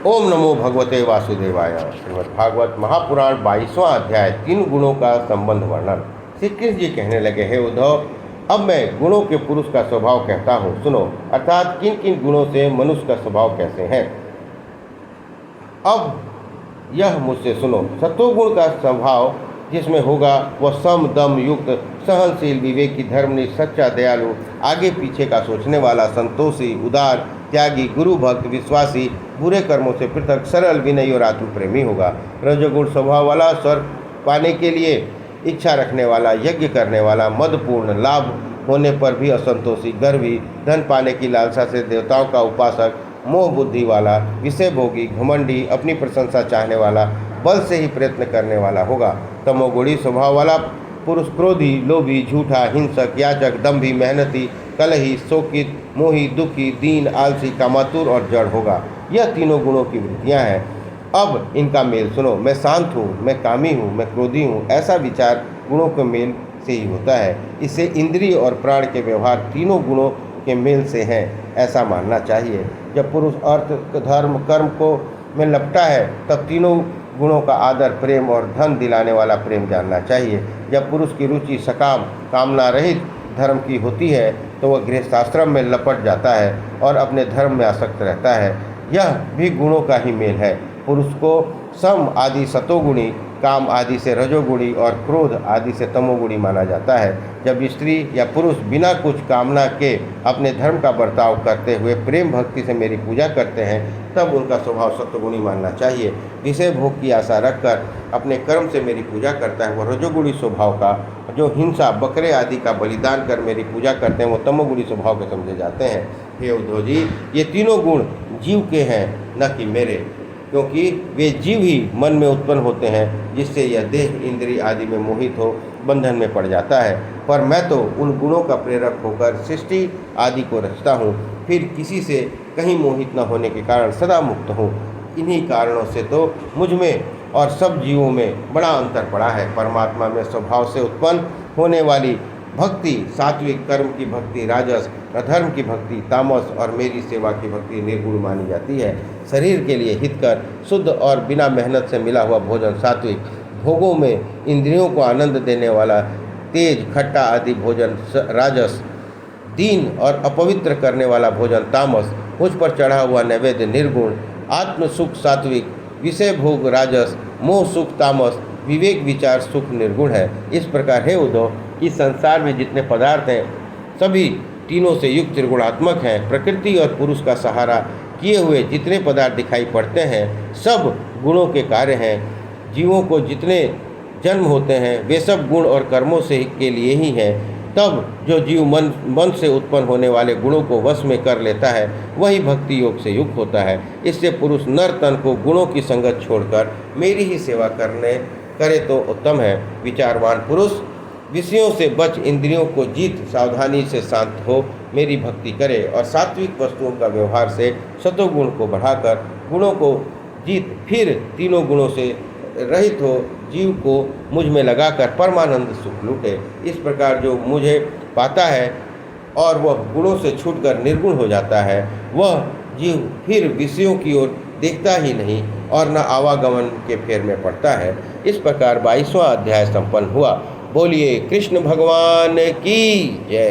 ओम नमो भगवते वासुदेवाय। श्रीमद् भागवत महापुराण 22वां अध्याय 3 गुणों का संबंध वर्णन। श्री कृष्ण जी कहने लगे, हे उद्धव, अब मैं गुणों के पुरुष का स्वभाव कहता हूँ, सुनो। अर्थात किन किन गुणों से मनुष्य का स्वभाव कैसे है, अब यह मुझसे सुनो। सत्वगुण का स्वभाव जिसमें होगा वह सम दम युक्त, सहनशील, विवेकी, धर्मनिष्ठ, सच्चा, दयालु, आगे पीछे का सोचने वाला, संतोषी, उदार, त्यागी, गुरु भक्त, विश्वासी, बुरे कर्मों से पृथक, सरल, विनयी और आत्म प्रेमी होगा। रजोगुण स्वभाव वाला, स्वर्ग पाने के लिए इच्छा रखने वाला, यज्ञ करने वाला, मदपूर्ण, लाभ होने पर भी असंतोषी, गर्वी, धन पाने की लालसा से देवताओं का उपासक, मोह बुद्धि वाला, विषय भोगी, घमंडी, अपनी प्रशंसा चाहने वाला, बल से ही प्रयत्न करने वाला होगा। तमोगुणी स्वभाव वाला पुरुष क्रोधी, लोभी, झूठा, हिंसक, याचक, दंभी, मेहनती, कलही, शोकित, मोही, दुखी, दीन, आलसी, कामातुर और जड़ होगा। यह तीनों गुणों की वृत्तियां हैं। अब इनका मेल सुनो। मैं शांत हूँ, मैं कामी हूँ, मैं क्रोधी हूँ, ऐसा विचार गुणों के मेल से ही होता है। इससे इंद्रिय और प्राण के व्यवहार तीनों गुणों के मेल से हैं, ऐसा मानना चाहिए। जब पुरुष अर्थ, धर्म, कर्म को में लपटा है, तब तीनों गुणों का आदर, प्रेम और धन दिलाने वाला प्रेम जानना चाहिए। जब पुरुष की रुचि सकाम, कामना रहित धर्म की होती है, तो वह गृहस्थाश्रम में लपट जाता है और अपने धर्म में आसक्त रहता है। यह भी गुणों का ही मेल है। पुरुष को सम आदि सतोगुणी, काम आदि से रजोगुणी और क्रोध आदि से तमोगुणी माना जाता है। जब स्त्री या पुरुष बिना कुछ कामना के अपने धर्म का बर्ताव करते हुए प्रेम भक्ति से मेरी पूजा करते हैं, तब उनका स्वभाव सत्वगुणी मानना चाहिए। विषय भोग की आशा रखकर अपने कर्म से मेरी पूजा करता है, वह रजोगुणी स्वभाव का। जो हिंसा, बकरे आदि का बलिदान कर मेरी पूजा करते हैं, वो तमोगुणी स्वभाव के समझे जाते हैं। हे उद्धव जी, ये तीनों गुण जीव के हैं, न कि मेरे, क्योंकि वे जीव ही मन में उत्पन्न होते हैं, जिससे यह देह, इंद्रिय आदि में मोहित हो बंधन में पड़ जाता है। पर मैं तो उन गुणों का प्रेरक होकर सृष्टि आदि को रचता हूँ, फिर किसी से कहीं मोहित न होने के कारण सदा मुक्त हूँ। इन्हीं कारणों से तो मुझ में और सब जीवों में बड़ा अंतर पड़ा है। परमात्मा में स्वभाव से उत्पन्न होने वाली भक्ति सात्विक, कर्म की भक्ति राजस, अधर्म की भक्ति तामस और मेरी सेवा की भक्ति निर्गुण मानी जाती है। शरीर के लिए हितकर, शुद्ध और बिना मेहनत से मिला हुआ भोजन सात्विक, भोगों में इंद्रियों को आनंद देने वाला तेज, खट्टा आदि भोजन राजस, दीन और अपवित्र करने वाला भोजन तामस, मुझ पर चढ़ा हुआ नैवेद्य निर्गुण, आत्म सुख सात्विक, विषय भोग राजस, मोह सुख तामस, विवेक विचार सुख निर्गुण है। इस प्रकार हे उद्धव, इस संसार में जितने पदार्थ हैं सभी तीनों से युक्त त्रिगुणात्मक हैं। प्रकृति और पुरुष का सहारा किए हुए जितने पदार्थ दिखाई पड़ते हैं सब गुणों के कार्य हैं। जीवों को जितने जन्म होते हैं वे सब गुण और कर्मों से के लिए ही हैं। तब जो जीव मन से उत्पन्न होने वाले गुणों को वश में कर लेता है, वही भक्ति योग से युक्त होता है। इससे पुरुष नर तन को गुणों की संगत छोड़कर मेरी ही सेवा करे तो उत्तम है। विचारवान पुरुष विषयों से बच इंद्रियों को जीत सावधानी से शांत हो मेरी भक्ति करे और सात्विक वस्तुओं का व्यवहार से सतोगुण को बढ़ाकर गुणों को जीत फिर तीनों गुणों से रहित हो जीव को मुझ में लगाकर परमानंद सुख लूटे। इस प्रकार जो मुझे पाता है और वह गुणों से छूटकर निर्गुण हो जाता है, वह जीव फिर विषयों की ओर देखता ही नहीं और न आवागमन के फेर में पड़ता है। इस प्रकार 22वां अध्याय संपन्न हुआ। बोलिए कृष्ण भगवान की जय।